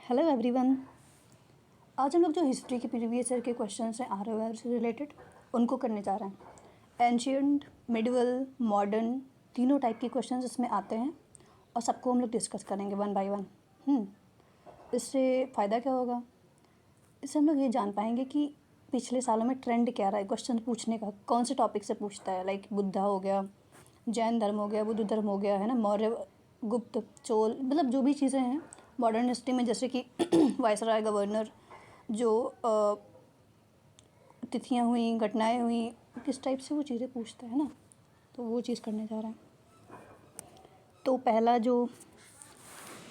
Hello everyone. आज हम लोग जो हिस्ट्री के प्रीवियस ईयर के क्वेश्चन हैं ROR से रिलेटेड उनको करने जा रहे हैं। एंशियंट, मिडिवल, मॉडर्न तीनों टाइप के क्वेश्चन इसमें आते हैं और सबको हम लोग डिस्कस करेंगे वन बाय वन। इससे फ़ायदा क्या होगा? इससे हम लोग ये जान पाएंगे कि पिछले सालों में ट्रेंड क्या रहा है क्वेश्चन पूछने का, कौन से टॉपिक से पूछता है। लाइक बुद्धा हो गया, जैन धर्म हो गया, बुद्ध धर्म हो गया, है ना, मौर्य, गुप्त, चोल, मतलब जो भी चीज़ें हैं मॉडर्न हिस्ट्री में, जैसे कि वायसराय, गवर्नर, जो तिथियां हुई, घटनाएं हुई, किस टाइप से वो चीज़ें पूछता है ना, तो वो चीज़ करने जा रहे हैं। तो पहला जो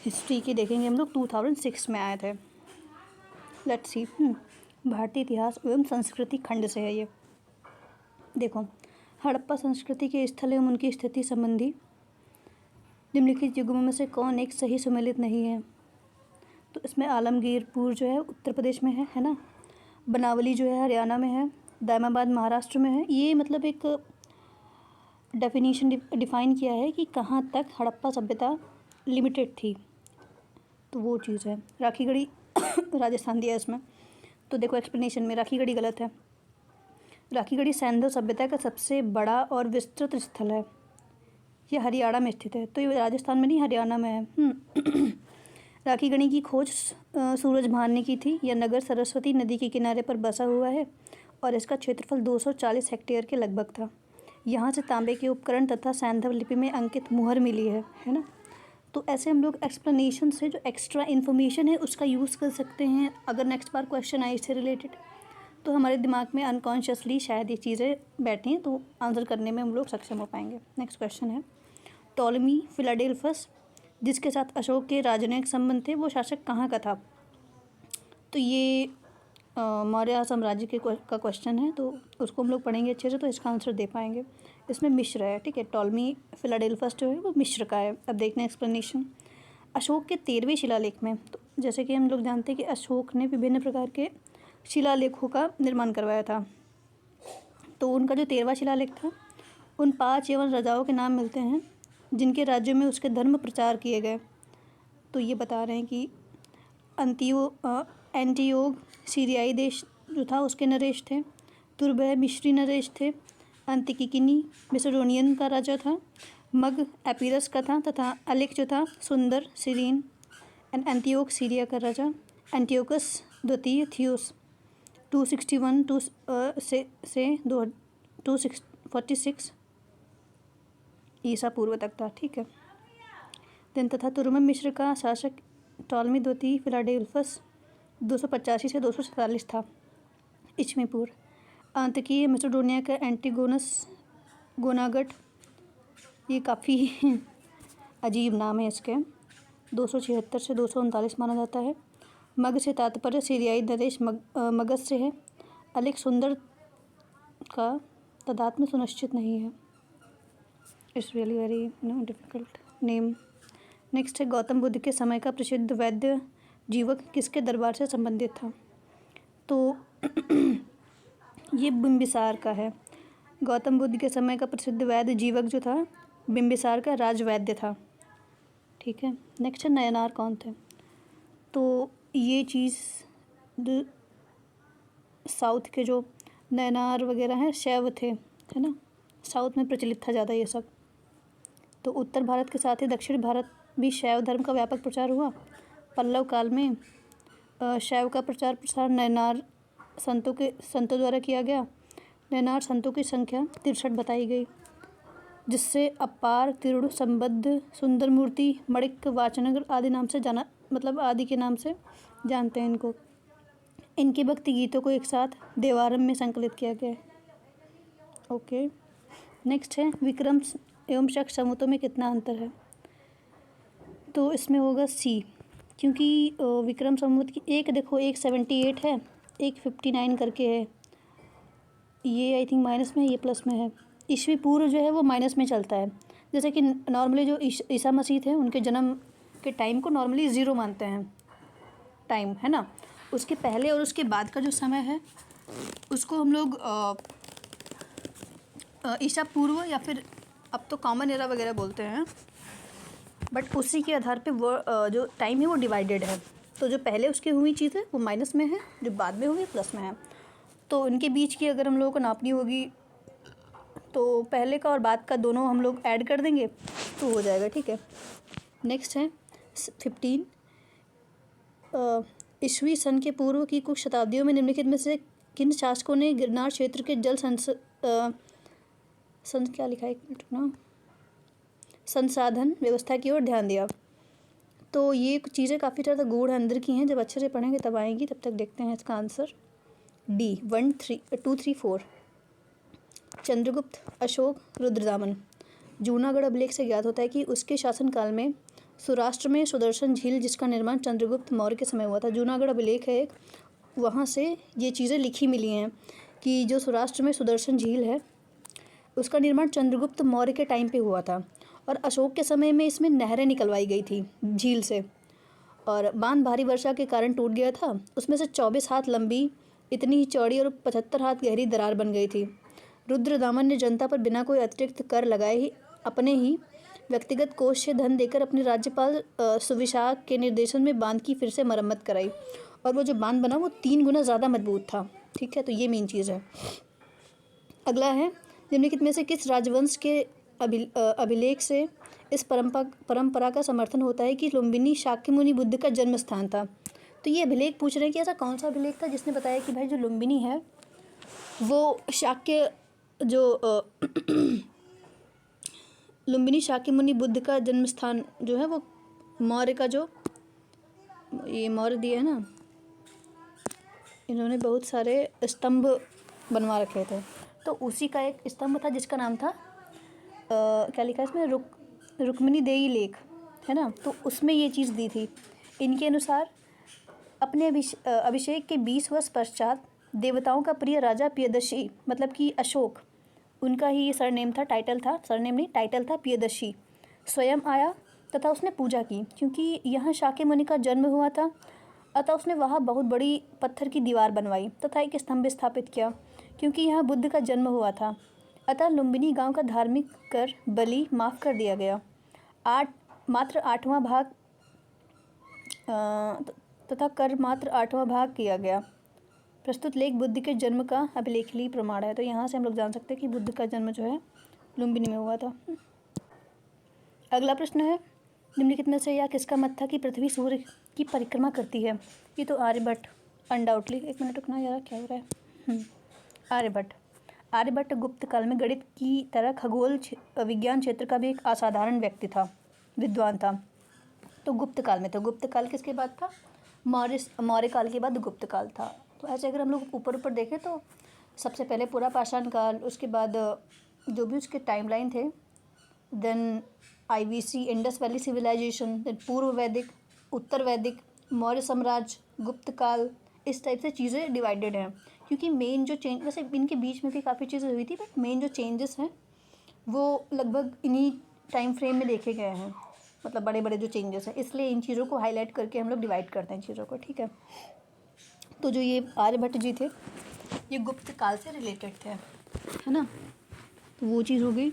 हिस्ट्री की देखेंगे हम लोग 2006 में आए थे। Let's see. भारतीय इतिहास एवं संस्कृति खंड से है ये। देखो, हड़प्पा संस्कृति के स्थल एवं उनकी स्थिति संबंधी निम्नलिखित युगों में से कौन एक सही सुमेलित नहीं है? तो इसमें आलमगीरपुर जो है उत्तर प्रदेश में है ना, बनावली जो है हरियाणा में है, दायमाबाद महाराष्ट्र में है। ये मतलब एक डेफिनेशन डिफ़ाइन किया है कि कहाँ तक हड़प्पा सभ्यता लिमिटेड थी, तो वो चीज़ है। राखीगढ़ी राजस्थान दिया है इसमें। तो देखो एक्सप्लेनेशन में राखीगढ़ी गलत है। राखीगढ़ी सैंधव सभ्यता का सबसे बड़ा और विस्तृत स्थल है। ये हरियाणा में स्थित है, तो ये राजस्थान में नहीं, हरियाणा में है। राखीगढ़ी की खोज सूरज भान ने की थी। यह नगर सरस्वती नदी के किनारे पर बसा हुआ है और इसका क्षेत्रफल 240 हेक्टेयर के लगभग था। यहाँ से तांबे के उपकरण तथा सैंधव लिपि में अंकित मुहर मिली है ना। तो ऐसे हम लोग एक्सप्लेनेशन से जो एक्स्ट्रा इन्फॉर्मेशन है उसका यूज़ कर सकते हैं। अगर नेक्स्ट बार क्वेश्चन आए इससे रिलेटेड तो हमारे दिमाग में अनकॉन्शियसली शायद ये चीज़ें बैठी हैं, तो आंसर करने में हम लोग सक्षम हो पाएंगे। नेक्स्ट क्वेश्चन है, टॉलमी फिलाडेल्फस जिसके साथ अशोक के राजनयिक संबंध थे, वो शासक कहाँ का था? तो ये मौर्य साम्राज्य के का क्वेश्चन है, तो उसको हम लोग पढ़ेंगे अच्छे से तो इसका आंसर दे पाएंगे। इसमें मिश्र है, ठीक है। टॉलमी फिलाडेल्फस जो है वो मिश्र का है। अब देखते हैं एक्सप्लेनेशन। अशोक के 13वें शिलालेख में, तो जैसे कि हम लोग जानते हैं कि अशोक ने विभिन्न प्रकार के शिलालेखों का निर्माण करवाया था, तो उनका जो 13वां शिलालेख था, उन 5 यवन राजाओं के नाम मिलते हैं जिनके राज्यों में उसके धर्म प्रचार किए गए। तो ये बता रहे हैं कि एंटियोग सीरियाई देश जो था उसके नरेश थे, तुर्बह मिस्री नरेश थे, अंतिकिनी मिसरोनियन का राजा था, मग एपीरस का था, तथा अलेक जो था सुंदर सीरीन एंड एंटियोक सीरिया का राजा। एंटियोकस द्वितीय थियोस 261 से 246 ईसा पूर्व तक था, ठीक है। दिन तथा तुर्कमन मिस्र का शासक टॉलमी द्वितीय फिलाडेल्फस 285 से 247 था ईस्वी पूर्व। अंतकीय मैसेडोनिया का एंटीगोनस गोनागट, ये काफ़ी अजीब नाम है इसके, 276 से 239 माना जाता है। मग से तात्पर्य सीरियाई नरेश मगध से है। अलेक सुंदर का तदात्म्य सुनिश्चित नहीं है। It's really very difficult name. Next है, गौतम बुद्ध के समय का प्रसिद्ध वैद्य जीवक किसके दरबार से संबंधित था? तो ये बिंबिसार का है। गौतम बुद्ध के समय का प्रसिद्ध वैद्य जीवक जो था बिंबिसार का राजवैद्य था, ठीक है। नेक्स्ट है, नयनार कौन थे? तो ये चीज़ साउथ के जो नयनार वगैरह हैं शैव थे, है ना, साउथ में प्रचलित था ज़्यादा ये सब। तो उत्तर भारत के साथ ही दक्षिण भारत भी शैव धर्म का व्यापक प्रचार हुआ। पल्लव काल में शैव का प्रचार प्रसार नयनार संतों द्वारा किया गया। नयनार संतों की संख्या 63 बताई गई, जिससे अपार, तिरुड़, संबद्ध, सुंदर मूर्ति, मणिक, वाचनगर आदि नाम से जाना, मतलब आदि के नाम से जानते हैं इनको। इनके भक्ति गीतों को एक साथ देवारम में संकलित किया गया है। ओके। नेक्स्ट है, विक्रम एवं शक संवतों में कितना अंतर है? तो इसमें होगा सी, क्योंकि विक्रम संवत की एक देखो, एक 78 है, एक 59 करके है। ये आई थिंक माइनस में है, ये प्लस में है। ईस्वी पूर्व जो है वो माइनस में चलता है। जैसे कि नॉर्मली जो ईसा मसीह थे उनके जन्म के टाइम को नॉर्मली 0 मानते हैं टाइम, है ना। उसके पहले और उसके बाद का जो समय है उसको हम लोग ईसा पूर्व या फिर अब तो कॉमन एरा वगैरह बोलते हैं, बट उसी के आधार पे वो जो टाइम है वो डिवाइडेड है। तो जो पहले उसकी हुई चीज़ है वो माइनस में है, जो बाद में हुई प्लस में है। तो इनके बीच की अगर हम लोगों को नापनी होगी तो पहले का और बाद का दोनों हम लोग ऐड कर देंगे तो हो जाएगा, ठीक है। नेक्स्ट है 15 ईस्वी सन के पूर्व की कुछ शताब्दियों में निम्नलिखित में से किन शासकों ने गिरनार क्षेत्र के जल क्या लिखा है, एक मिनट ना, संसाधन व्यवस्था की ओर ध्यान दिया। तो ये चीज़ें काफ़ी ज़्यादा गूढ़ अंदर की हैं, जब अच्छे से पढ़ेंगे तब आएंगी। तब तक देखते हैं इसका आंसर डी 1 3 2 3 4 चंद्रगुप्त, अशोक, रुद्रदामन। जूनागढ़ अभिलेख से ज्ञात होता है कि उसके शासनकाल में सौराष्ट्र में सुदर्शन झील, जिसका निर्माण चंद्रगुप्त मौर्य के समय हुआ था। जूनागढ़ अभिलेख है एक, वहाँ से ये चीज़ें लिखी मिली हैं कि जो सौराष्ट्र में सुदर्शन झील है उसका निर्माण चंद्रगुप्त मौर्य के टाइम पे हुआ था, और अशोक के समय में इसमें नहरें निकलवाई गई थी झील से, और बांध भारी वर्षा के कारण टूट गया था। उसमें से 24 हाथ लंबी, इतनी ही चौड़ी और 75 हाथ गहरी दरार बन गई थी। रुद्रदामन ने जनता पर बिना कोई अतिरिक्त कर लगाए ही अपने ही व्यक्तिगत कोष से धन देकर अपने राज्यपाल सुविशाख के निर्देशन में बांध की फिर से मरम्मत कराई, और वो जो बांध बना वो 3 गुना ज़्यादा मजबूत था, ठीक है। तो ये मेन चीज़ है। अगला है निम्नलिखित में से किस राजवंश के अभिलेख से इस परंपरा का समर्थन होता है कि लुम्बिनी शाक्यमुनि बुद्ध का जन्म स्थान था। तो ये अभिलेख पूछ रहे हैं कि ऐसा कौन सा अभिलेख था जिसने बताया कि भाई जो लुम्बिनी है वो शाक्य जो लुम्बिनी शाक्यमुनि बुद्ध का जन्म स्थान जो है वो मौर्य का, जो ये मौर्य दिया है ना, इन्होंने बहुत सारे स्तंभ बनवा रखे थे, तो उसी का एक स्तंभ था जिसका नाम था क्या लिखा है इसमें, रुक्मिणीदेयी लेख है ना। तो उसमें ये चीज़ दी थी। इनके अनुसार अपने अभिषेक के 20 वर्ष पश्चात देवताओं का प्रिय राजा प्रियदर्शी, मतलब कि अशोक, उनका ही ये सरनेम था, टाइटल था, सरनेम नहीं टाइटल था, प्रियदर्शी, स्वयं आया तथा उसने पूजा की। क्योंकि यहाँ शाक्यमुनि का जन्म हुआ था, अतः उसने वहाँ बहुत बड़ी पत्थर की दीवार बनवाई तथा एक स्तंभ स्थापित किया। क्योंकि यहाँ बुद्ध का जन्म हुआ था, अतः लुम्बिनी गांव का धार्मिक कर बलि माफ़ कर दिया गया। मात्र 8वां भाग तथा कर मात्र 8वां भाग किया गया। प्रस्तुत लेख बुद्ध के जन्म का अभिलेखलीय प्रमाण है। तो यहाँ से हम लोग जान सकते हैं कि बुद्ध का जन्म जो है लुम्बिनी में हुआ था। अगला प्रश्न है निम्नलिखित में से यह किसका मत था कि पृथ्वी सूर्य की परिक्रमा करती है। ये तो आर्यभट्ट अनडाउटली, एक मिनट रुकना यार, क्या हो रहा है। आर्यभट्ट गुप्त काल में गणित की तरह खगोल विज्ञान क्षेत्र का भी एक असाधारण व्यक्ति था, विद्वान था। तो गुप्त काल में, तो गुप्त काल किसके बाद था, मौर्य काल के बाद गुप्त काल था। तो ऐसे अगर हम लोग ऊपर ऊपर देखें तो सबसे पहले पूरा पाषाण काल, उसके बाद जो भी उसके टाइमलाइन थे, then IVC Indus valley civilisation, then पूर्व वैदिक, उत्तर वैदिक, मौर्य साम्राज्य, गुप्त काल, इस टाइप से चीज़ें डिवाइडेड हैं। क्योंकि मेन जो चेंज, वैसे इनके बीच में भी काफ़ी चीज़ें हुई थी, बट मेन जो चेंजेस हैं वो लगभग इन्हीं टाइम फ्रेम में देखे गए हैं, मतलब बड़े बड़े जो चेंजेस हैं, इसलिए इन चीज़ों को हाईलाइट करके हम लोग डिवाइड करते हैं चीज़ों को, ठीक है। तो जो ये आर्यभट्ट जी थे ये गुप्त काल से रिलेटेड थे, है ना, तो वो चीज़ हो गई।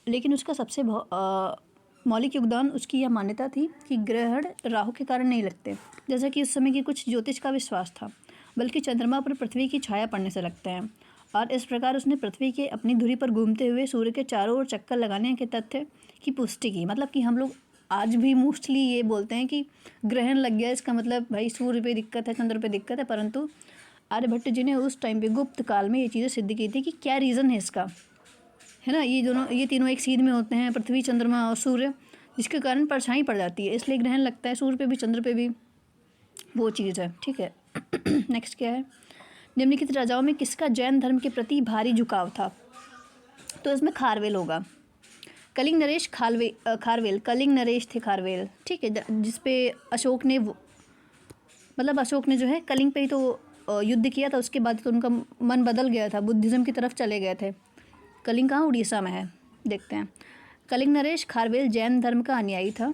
लेकिन उसका सबसे मौलिक योगदान उसकी यह मान्यता थी कि ग्रहण राहु के कारण नहीं लगते, जैसा कि उस समय की कुछ ज्योतिष का विश्वास था, बल्कि चंद्रमा पर पृथ्वी की छाया पड़ने से लगते हैं। और इस प्रकार उसने पृथ्वी के अपनी धुरी पर घूमते हुए सूर्य के चारों ओर चक्कर लगाने के तथ्य की पुष्टि की। मतलब कि हम लोग आज भी मोस्टली ये बोलते हैं कि ग्रहण लग गया, इसका मतलब भाई सूर्य पे दिक्कत है, चंद्र पे दिक्कत है, परंतु आर्यभट्ट जी ने उस टाइम पे गुप्त काल में ये चीज़ें सिद्ध की थी कि क्या रीज़न है इसका, है ना। ये तीनों एक सीध में होते हैं, पृथ्वी, चंद्रमा और सूर्य, जिसके कारण परछाई पड़ जाती है, इसलिए ग्रहण लगता है सूर्य पे भी चंद्र पे भी, वो चीज़ है, ठीक है। नेक्स्ट क्या है, निम्नलिखित राजाओं में किसका जैन धर्म के प्रति भारी झुकाव था। तो इसमें खारवेल होगा, कलिंग नरेश खारवेल, कलिंग नरेश थे खारवेल, ठीक है, जिसपे अशोक ने मतलब अशोक ने जो है कलिंग पे ही तो युद्ध किया था, उसके बाद तो उनका मन बदल गया था, बुद्धिज़्म की तरफ चले गए थे। कलिंग कहाँ, उड़ीसा में है, देखते हैं। कलिंग नरेश खारवेल जैन धर्म का अनुयायी था।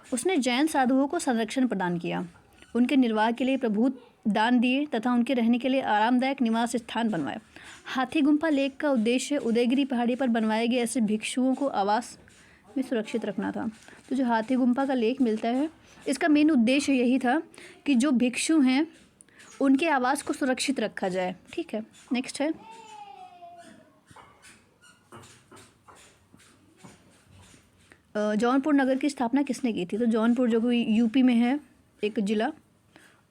उसने जैन साधुओं को संरक्षण प्रदान किया, उनके निर्वाह के लिए प्रभुत दान दिए तथा उनके रहने के लिए आरामदायक निवास स्थान बनवाए। हाथी गुम्फा लेक का उद्देश्य उदयगिरी पहाड़ी पर बनवाए गए ऐसे भिक्षुओं को आवास में सुरक्षित रखना था। तो जो हाथी गुम्फा का लेक मिलता है इसका मेन उद्देश्य यही था कि जो भिक्षु हैं उनके आवास को सुरक्षित रखा जाए। ठीक है, नेक्स्ट है जौनपुर नगर की स्थापना किसने की थी? तो जौनपुर जो कि यूपी में है एक ज़िला,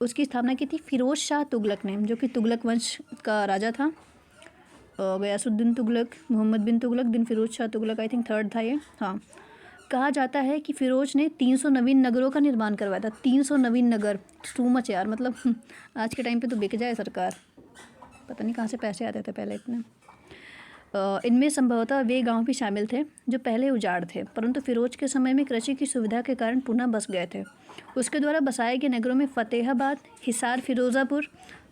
उसकी स्थापना की थी फिरोज शाह तुगलक ने, जो कि तुगलक वंश का राजा था। Ghiyasuddin Tughlaq, Mohammad bin Tughlaq, bin Firoz Shah Tughlaq, I think third था ये। हाँ, कहा जाता है कि फिरोज ने 300 नवीन नगरों का निर्माण करवाया था। 300 नवीन नगर, टू मच यार, मतलब आज के टाइम पे तो बिक जाए सरकार, पता नहीं कहाँ से पैसे आते थे पहले इतने। इनमें संभवतः वे गांव भी शामिल थे जो पहले उजाड़ थे, परंतु फिरोज के समय में कृषि की सुविधा के कारण पुनः बस गए थे। उसके द्वारा बसाए गए नगरों में फतेहाबाद, हिसार, फिरोज़ापुर,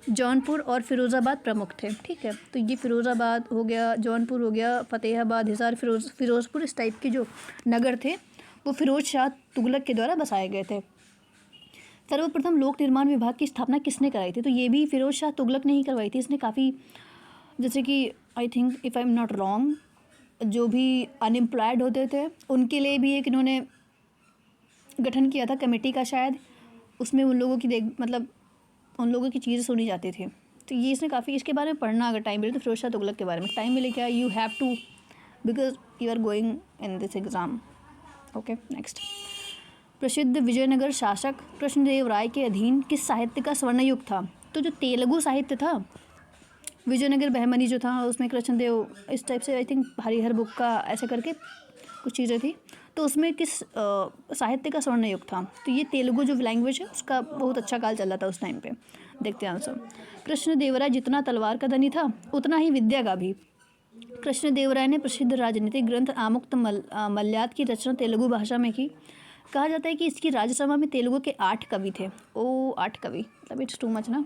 जौनपुर और फिरोज़ाबाद प्रमुख थे। ठीक है, तो ये फिरोज़ाबाद हो गया, जौनपुर हो गया, फतेहाबाद, हिसार, फिरोज़पुर, इस टाइप के जो नगर थे वो फिरोज शाह तुगलक के द्वारा बसाए गए थे। सर्वप्रथम लोक निर्माण विभाग की स्थापना किसने कराई थी? तो ये भी फिरोज शाह तुगलक ने ही करवाई थी। इसने काफ़ी, जैसे कि I think if I am not wrong, जो भी अनएम्प्लॉयड होते थे उनके लिए भी एक इन्होंने गठन किया था कमेटी का शायद, उसमें उन लोगों की मतलब उन लोगों की चीज़ें सुनी जाती थी। तो ये इसने काफ़ी, इसके बारे में पढ़ना अगर टाइम मिले तो फिरोज शाह तुगलक के बारे में टाइम मिले क्या, you have to, because you are going in this exam. Okay, next. प्रसिद्ध विजयनगर शासक कृष्णदेव राय के अधीन किस साहित्य का स्वर्ण युग था? तो जो तेलुगु साहित्य था, विजयनगर बहमनी जो था उसमें कृष्णदेव, इस टाइप से आई थिंक हरिहर बुक का ऐसे करके कुछ चीज़ें थी, तो उसमें किस साहित्य का स्वर्ण युग था? तो ये तेलुगु जो लैंग्वेज है उसका बहुत अच्छा काल चल रहा था उस टाइम पे। देखते हैं आंसर। कृष्णदेवराय जितना तलवार का धनी था उतना ही विद्या का भी। कृष्णदेवराय ने प्रसिद्ध राजनीतिक ग्रंथ आमुक्त मल्याद की रचना तेलुगु भाषा में की। कहा जाता है कि इसकी राज्यसभा में तेलुगु के 8 कवि थे। 8 कवि, मतलब इट्स टू मच ना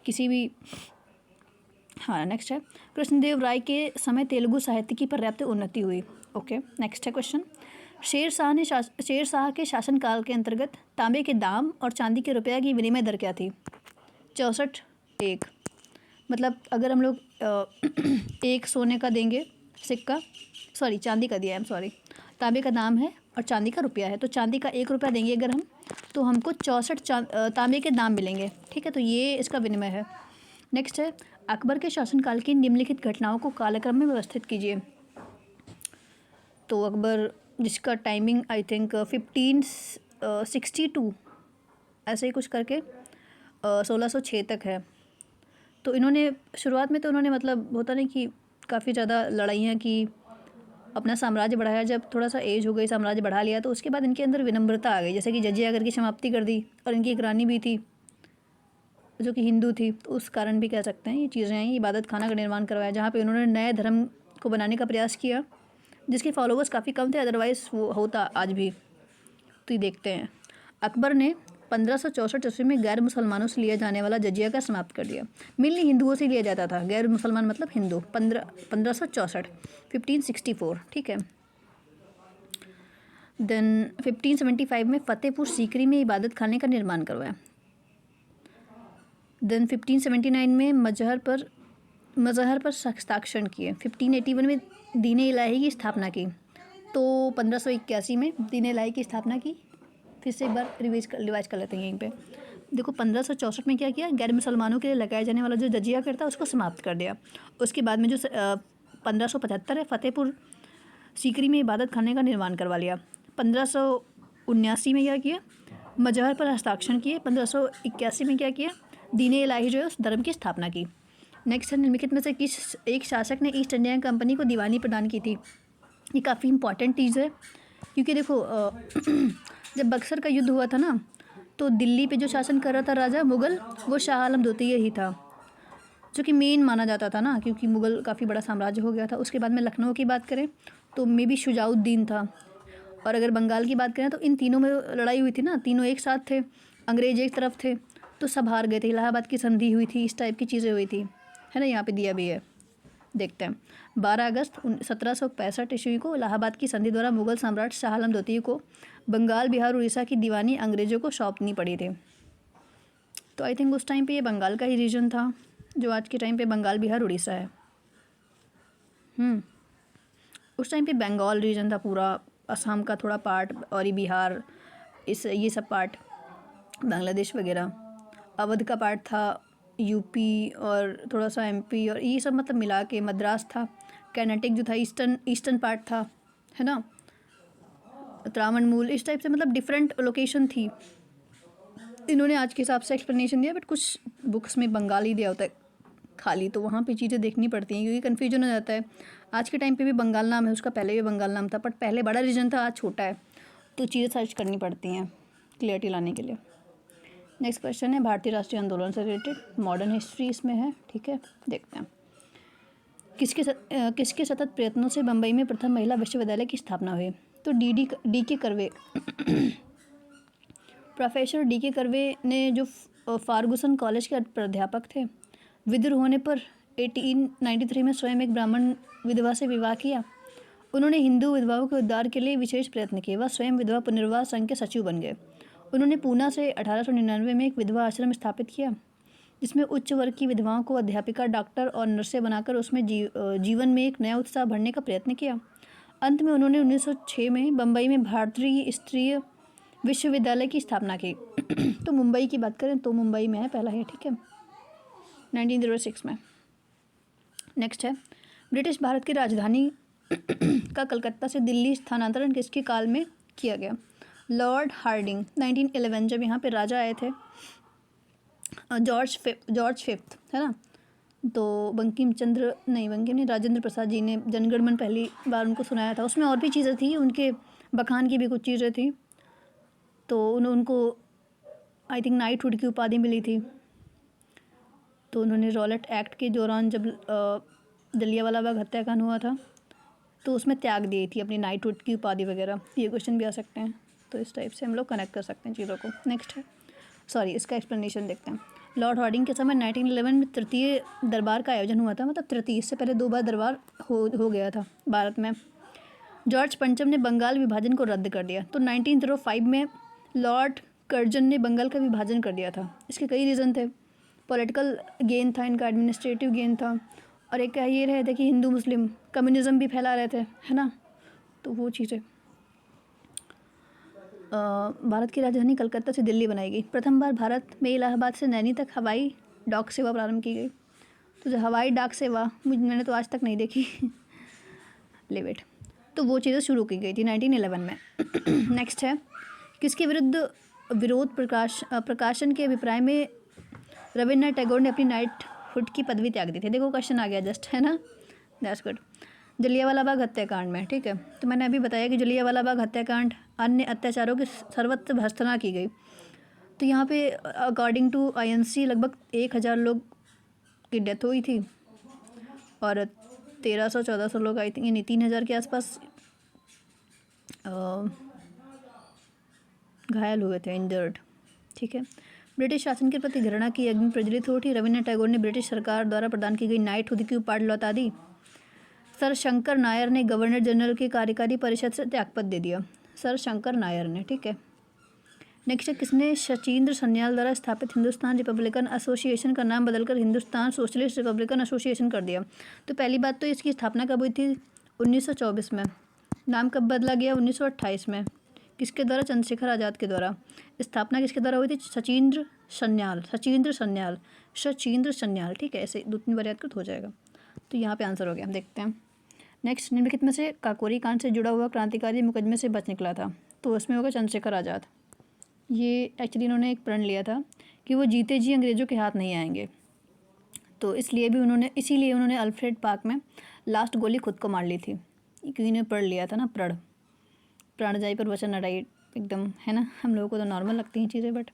किसी भी। हाँ, नेक्स्ट है। कृष्णदेव राय के समय तेलुगु साहित्य की पर्याप्त उन्नति हुई। ओके, नेक्स्ट है क्वेश्चन। शेर शाह के शासनकाल के अंतर्गत तांबे के दाम और चांदी के रुपया की विनिमय दर क्या थी? 64:1। मतलब अगर हम लोग एक सोने का देंगे सिक्का, सॉरी चांदी का दिया है, सॉरी, तांबे का दाम है और चांदी का रुपया है, तो चांदी का 1 रुपया देंगे अगर हम, तो हमको 64 तांबे के दाम मिलेंगे। ठीक है, तो ये इसका विनिमय है। नेक्स्ट है, अकबर के शासनकाल की निम्नलिखित घटनाओं को कालक्रम में व्यवस्थित कीजिए। तो अकबर, जिसका टाइमिंग आई थिंक 1562 ऐसे ही कुछ करके 1606 तक है। तो इन्होंने शुरुआत में तो उन्होंने, मतलब होता नहीं कि काफ़ी ज़्यादा लड़ाइयाँ की, अपना साम्राज्य बढ़ाया। जब थोड़ा सा एज हो गई, साम्राज्य बढ़ा लिया, तो उसके बाद इनके अंदर विनम्रता आ गई, जैसे कि जजिया करके समाप्ति कर दी। और इनकी एक रानी भी थी जो कि हिंदू थी, तो उस कारण भी कह सकते हैं ये चीज़ें आई। इबादत खाना का निर्माण करवाया जहाँ पे उन्होंने नए धर्म को बनाने का प्रयास किया, जिसके फॉलोवर्स काफ़ी कम थे, अदरवाइज़ वो होता आज भी। तो ये देखते हैं, अकबर ने 1564 ईस्वी में गैर मुसलमानों से लिया जाने वाला जजिया का समाप्त कर दिया। मेनली हिंदुओं से लिया जाता था, गैर मुसलमान मतलब हिंदू। 1564, 1564, ठीक है। देन 1575 में फतेहपुर सीकरी में इबादत खाने का निर्माण करवाया। देन 1579 में मजहर पर हस्ताक्षर किए। 1581 में दीन इलाही की स्थापना की। तो 1581 में दीन इलाही की स्थापना की। फिर से एक बार रिवाइज कर लेते हैं यहीं पे। देखो 1564 में क्या किया, गैर मुसलमानों के लिए लगाया जाने वाला जो जजिया कर था उसको समाप्त कर दिया। उसके बाद में जो 1575 है, फतेहपुर सीकरी में इबादत खाने का निर्माण करवा लिया। 1579 में क्या किया, मजहर पर हस्ताक्षर किए। 1581 में क्या किया, दीन इलाही जो है उस धर्म की स्थापना की। नेक्स्ट है, निम्नलिखित में से किस एक शासक ने ईस्ट इंडिया कंपनी को दीवानी प्रदान की थी? ये काफ़ी इंपॉर्टेंट चीज़ है, क्योंकि देखो जब बक्सर का युद्ध हुआ था ना, तो दिल्ली पे जो शासन कर रहा था राजा मुग़ल, वो शाह आलम द्वितीय ही था, जो कि मेन माना जाता था ना, क्योंकि मुग़ल काफ़ी बड़ा साम्राज्य हो गया था। उसके बाद में लखनऊ की बात करें तो मे बी शुजाउद्दीन था। और अगर बंगाल की बात करें तो इन तीनों में लड़ाई हुई थी ना, तीनों एक साथ थे, अंग्रेज एक तरफ थे, तो सब हार गए थे। इलाहाबाद की संधि हुई थी, इस टाइप की चीज़ें हुई थी, है ना, यहाँ पे दिया भी है। देखते हैं, 12 अगस्त 1765 ईस्वी को इलाहाबाद की संधि द्वारा मुग़ल सम्राट शाह आलम द्वितीय को बंगाल, बिहार, उड़ीसा की दीवानी अंग्रेज़ों को सौंपनी पड़ी थी। तो आई थिंक उस टाइम पे ये बंगाल का ही रीजन था, जो आज के टाइम पे बंगाल, बिहार, उड़ीसा है। उस टाइम पे बंगाल रीजन था पूरा, असम का थोड़ा पार्ट, और ये बिहार, इस ये सब पार्ट, बांग्लादेश वगैरह। अवध का पार्ट था, यूपी और थोड़ा सा एमपी और ये सब मतलब मिला के। मद्रास था। कर्नाटक जो था ईस्टर्न पार्ट था, है ना। त्रावणमूल, इस टाइप से मतलब डिफरेंट लोकेशन थी। इन्होंने आज के हिसाब से एक्सप्लेनेशन दिया, बट कुछ बुक्स में बंगाली दिया होता है खाली, तो वहाँ पे चीज़ें देखनी पड़ती हैं क्योंकि कन्फ्यूजन हो जाता है। आज के टाइम पे भी बंगाल नाम है उसका, पहले भी बंगाल नाम था, बट पहले बड़ा रीजन था, आज छोटा है, तो चीज़ें सर्च करनी पड़ती हैं क्लियरिटी लाने के लिए। नेक्स्ट क्वेश्चन है भारतीय राष्ट्रीय आंदोलन से रिलेटेड, मॉडर्न हिस्ट्री इसमें है, ठीक है, देखते हैं। किसके सतत प्रयत्नों से बम्बई में प्रथम महिला विश्वविद्यालय की स्थापना हुई? तो डी के कर्वे प्रोफेसर डी के कर्वे ने, जो फार्गुसन कॉलेज के प्राध्यापक थे, विदुर होने पर 1893 में स्वयं एक ब्राह्मण विधवा से विवाह किया। उन्होंने हिंदू विधवाओं के उद्धार के लिए विशेष प्रयत्न किए। वह स्वयं विधवा पुनर्वास संघ के सचिव बन गए। उन्होंने पूना से 1899 में एक विधवा आश्रम स्थापित किया, जिसमें उच्च वर्ग की विधवाओं को अध्यापिका, डॉक्टर और नर्सें बनाकर उसमें जीवन में एक नया उत्साह भरने का प्रयत्न किया। अंत में उन्होंने 1906 में बम्बई में भारतीय स्त्रीय विश्वविद्यालय की स्थापना की। तो मुंबई की बात करें तो मुंबई में है पहला है, ठीक है, 1906 में। नेक्स्ट है, ब्रिटिश भारत की राजधानी का कलकत्ता से दिल्ली स्थानांतरण किसके काल में किया गया? लॉर्ड हार्डिंग, 1911, जब यहाँ पे राजा आए थे जॉर्ज फिफ्थ, है ना। तो बंकिम नहीं, राजेंद्र प्रसाद जी ने जनगणमन पहली बार उनको सुनाया था। उसमें और भी चीज़ें थी, उनके बखान की भी कुछ चीज़ें थी। तो उनको आई थिंक नाइटहुड की उपाधि मिली थी। तो उन्होंने रॉलेट एक्ट के दौरान जब जलियांवाला बाग हत्याकांड हुआ था तो उसमें त्याग दी थी अपनी नाइटहुड की उपाधि वगैरह। ये क्वेश्चन भी आ सकते हैं, तो इस टाइप से हम लोग कनेक्ट कर सकते हैं चीज़ों को। नेक्स्ट है, इसका एक्सप्लेनेशन देखते हैं। लॉर्ड हार्डिंग के समय 1911 में तृतीय दरबार का आयोजन हुआ था, मतलब तृतीय, इससे पहले 2 बार दरबार हो गया था भारत में। जॉर्ज पंचम ने बंगाल विभाजन को रद्द कर दिया। तो 1905 में लॉर्ड कर्जन ने बंगाल का विभाजन कर दिया था। इसके कई रीज़न थे, पॉलिटिकल गेन था इनका, एडमिनिस्ट्रेटिव गेन था, और एक ये रहे थे कि हिंदू मुस्लिम कम्युनिज़्म भी फैला रहे थे, है ना। तो वो चीज़ें। भारत की राजधानी कलकत्ता से दिल्ली बनाई गई। प्रथम बार भारत में इलाहाबाद से नैनी तक हवाई डाक सेवा प्रारंभ की गई। तो जो हवाई डाक सेवा मैंने तो आज तक नहीं देखी लिमिट, तो वो चीज़ें शुरू की गई थी 1911 में। नेक्स्ट है, किसके विरोध प्रकाशन के अभिप्राय में रविन्द्रनाथ टैगोर ने अपनी नाइटहुड की पदवी त्याग दी थी? देखो क्वेश्चन आ गया जस्ट, है ना, दैट्स गुड। जलियांवाला बाग हत्याकांड में, ठीक है, तो मैंने अभी बताया कि जलियांवाला बाग हत्याकांड अन्य अत्याचारों की सर्वत्र भर्त्सना की गई। तो यहाँ पे अकॉर्डिंग टू INC लगभग 1000 लोग की डेथ हुई थी और 1300-1400 लोग आई थिंक, यानी 3000 के आसपास घायल हुए थे, इंजर्ड, ठीक है। ब्रिटिश शासन के प्रति घृणा की अग्नि प्रज्वलित हुई थी। रविन्द्रनाथ टैगोर ने ब्रिटिश सरकार द्वारा प्रदान की गई नाइटहुड की उपाधि लौटा दी। सर शंकर नायर ने गवर्नर जनरल के कार्यकारी परिषद से त्यागपत्र दे दिया। सर शंकर नायर ने, ठीक है। नेक्स्ट है, किसने सचिंद्र सन्याल द्वारा स्थापित हिंदुस्तान रिपब्लिकन एसोसिएशन का नाम बदलकर हिंदुस्तान सोशलिस्ट रिपब्लिकन एसोसिएशन कर दिया? तो पहली बात तो इसकी स्थापना कब हुई थी? 1924 में। नाम कब बदला गया? 1928 में। किसके द्वारा? चंद्रशेखर आज़ाद के द्वारा। स्थापना किसके द्वारा हुई थी? सचिंद्र सन्याल, ठीक है, ऐसे 2-3 बार याद कर तो हो जाएगा। तो यहाँ पे आंसर हो गया, देखते हैं। नेक्स्ट, निम्नलिखित में से काकोरी कांड से जुड़ा हुआ क्रांतिकारी मुकदमे से बच निकला था? तो उसमें होगा चंद्रशेखर आज़ाद। ये एक्चुअली इन्होंने एक प्रण लिया था कि वो जीते जी अंग्रेज़ों के हाथ नहीं आएंगे, तो इसीलिए उन्होंने अल्फ्रेड पार्क में लास्ट गोली खुद को मार ली थी, क्योंकि इन्हें प्रण लिया था ना, प्राण जाई पर वचन अड़ाई, एकदम, है ना। हम लोगों को तो नॉर्मल लगती हैं चीज़ें, but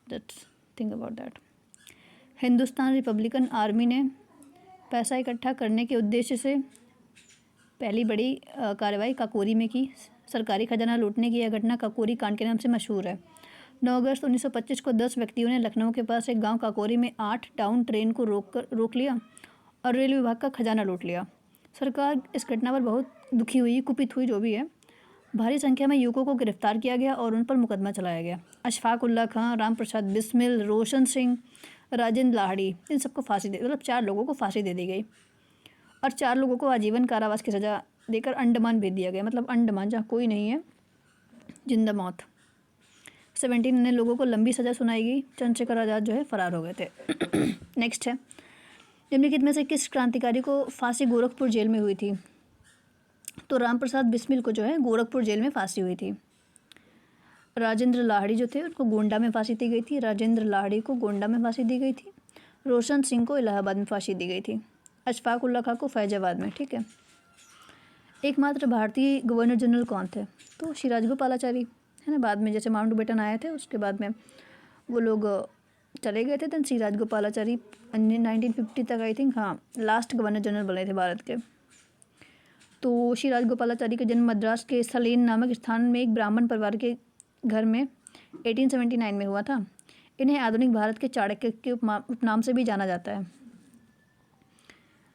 let's think about that. Hindustan Republican army ने पैसा इकट्ठा करने के उद्देश्य से पहली बड़ी कार्रवाई काकोरी में की। सरकारी खजाना लूटने की यह घटना काकोरी कांड के नाम से मशहूर है। 9 अगस्त 1925 को 10 व्यक्तियों ने लखनऊ के पास एक गांव काकोरी में 8 डाउन ट्रेन को रोक लिया और रेल विभाग का खजाना लूट लिया। सरकार इस घटना पर बहुत दुखी हुई, कुपित हुई, जो भी है। भारी संख्या में युवकों को गिरफ्तार किया गया और उन पर मुकदमा चलाया गया। अशफाक उल्ला खां, राम प्रसाद बिस्मिल, रोशन सिंह, राजेंद्र लाहड़ी, इन सबको फांसी मतलब 4 लोगों को फांसी दे दी गई और 4 लोगों को आजीवन कारावास की सज़ा देकर अंडमान भेज दिया गया। मतलब अंडमान, जहाँ कोई नहीं है, जिंदा मौत। 17 अन्य लोगों को लंबी सज़ा सुनाई गई। चंद्रशेखर आज़ाद जो है फरार हो गए थे। नेक्स्ट है, निम्नलिखित में से किस क्रांतिकारी को फांसी गोरखपुर जेल में हुई थी? तो राम प्रसाद बिस्मिल को जो है गोरखपुर जेल में फांसी हुई थी। राजेंद्र लाहिड़ी जो थे उनको गोंडा में फांसी दी गई थी। राजेंद्र लाहिड़ी को गोंडा में फांसी दी गई थी। रोशन सिंह को इलाहाबाद में फांसी दी गई थी। अशफाक उल्ला खां को फैजाबाद में। ठीक है। एकमात्र भारतीय गवर्नर जनरल कौन थे? तो श्री राजगोपालाचारी है ना। बाद में जैसे माउंटबेटन आए थे उसके बाद में वो लोग चले गए थे। देन श्री राजगोपालाचारी 1950 तक आई थिंक हाँ लास्ट गवर्नर जनरल बने थे भारत के। तो श्री राजगोपालाचारी का जन्म मद्रास के सलेन नामक स्थान में एक ब्राह्मण परिवार के घर में 1879 में हुआ था। इन्हें आधुनिक भारत के चाणक्य के उपनाम से भी जाना जाता है।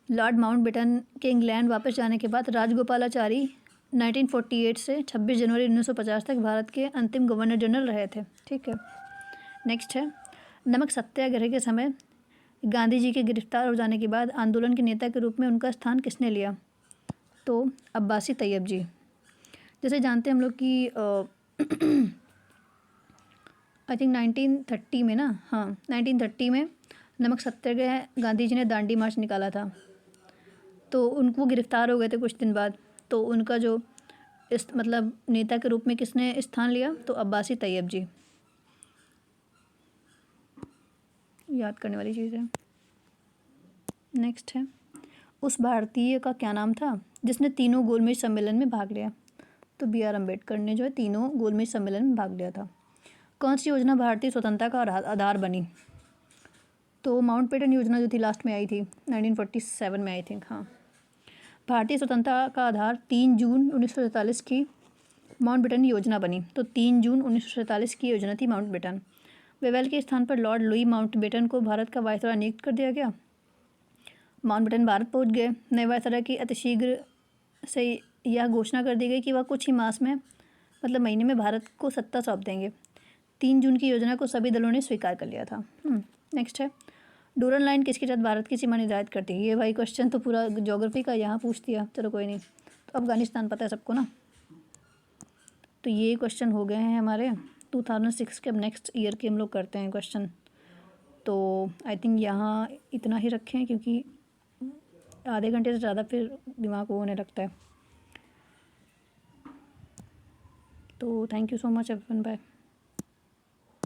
लॉर्ड माउंटबेटन के इंग्लैंड वापस जाने के बाद राजगोपालाचारी 1948 से 26 जनवरी 1950 तक भारत के अंतिम गवर्नर जनरल रहे थे। ठीक है। नेक्स्ट है, नमक सत्याग्रह के समय गांधी जी के गिरफ्तार हो जाने के बाद आंदोलन के नेता के रूप में उनका स्थान किसने लिया? तो अब्बासी तैयब जी। जैसे जानते हैं हम लोग कि आई थिंक 1930 में ना, हाँ 1930 में नमक सत्याग्रह गांधी जी ने दांडी मार्च निकाला था। तो उनको गिरफ्तार हो गए थे कुछ दिन बाद। तो उनका जो इस मतलब नेता के रूप में किसने स्थान लिया? तो अब्बासी तैयब जी। याद करने वाली चीज़ है। नेक्स्ट है, उस भारतीय का क्या नाम था जिसने तीनों गोलमेज सम्मेलन में भाग लिया? तो B.R. अम्बेडकर ने जो है तीनों गोलमेज सम्मेलन में भाग लिया था। कौन सी योजना भारतीय स्वतंत्रता का आधार बनी? तो माउंटबेटन योजना जो थी लास्ट में आई थी 1947 में आई थिंक हाँ। भारतीय स्वतंत्रता का आधार 3 जून 1947 की माउंटबेटन योजना बनी। तो 3 जून 1947 की योजना थी माउंटबेटन। वेवेल के स्थान पर लॉर्ड लुई माउंटबेटन को भारत का वायसराय नियुक्त कर दिया गया। माउंटबेटन भारत पहुंच गए। नए वायसराय की अतिशीघ्र से यह घोषणा कर दी गई कि वह कुछ ही मास में मतलब महीने में भारत को सत्ता सौंप देंगे। 3 जून की योजना को सभी दलों ने स्वीकार कर लिया था। नेक्स्ट है, डूरन लाइन किसके तहत भारत की सीमा निर्धारित करती है? ये भाई क्वेश्चन तो पूरा ज्योग्राफी का यहाँ पूछ दिया। चलो कोई नहीं। तो अफगानिस्तान पता है सबको ना। तो ये क्वेश्चन हो गए हैं हमारे 2006 के। अब नेक्स्ट ईयर के हम लोग करते हैं क्वेश्चन। तो आई थिंक यहाँ इतना ही रखें क्योंकि आधे घंटे से ज़्यादा फिर दिमाग वो होने लगता है। तो thank you so much everyone, bye.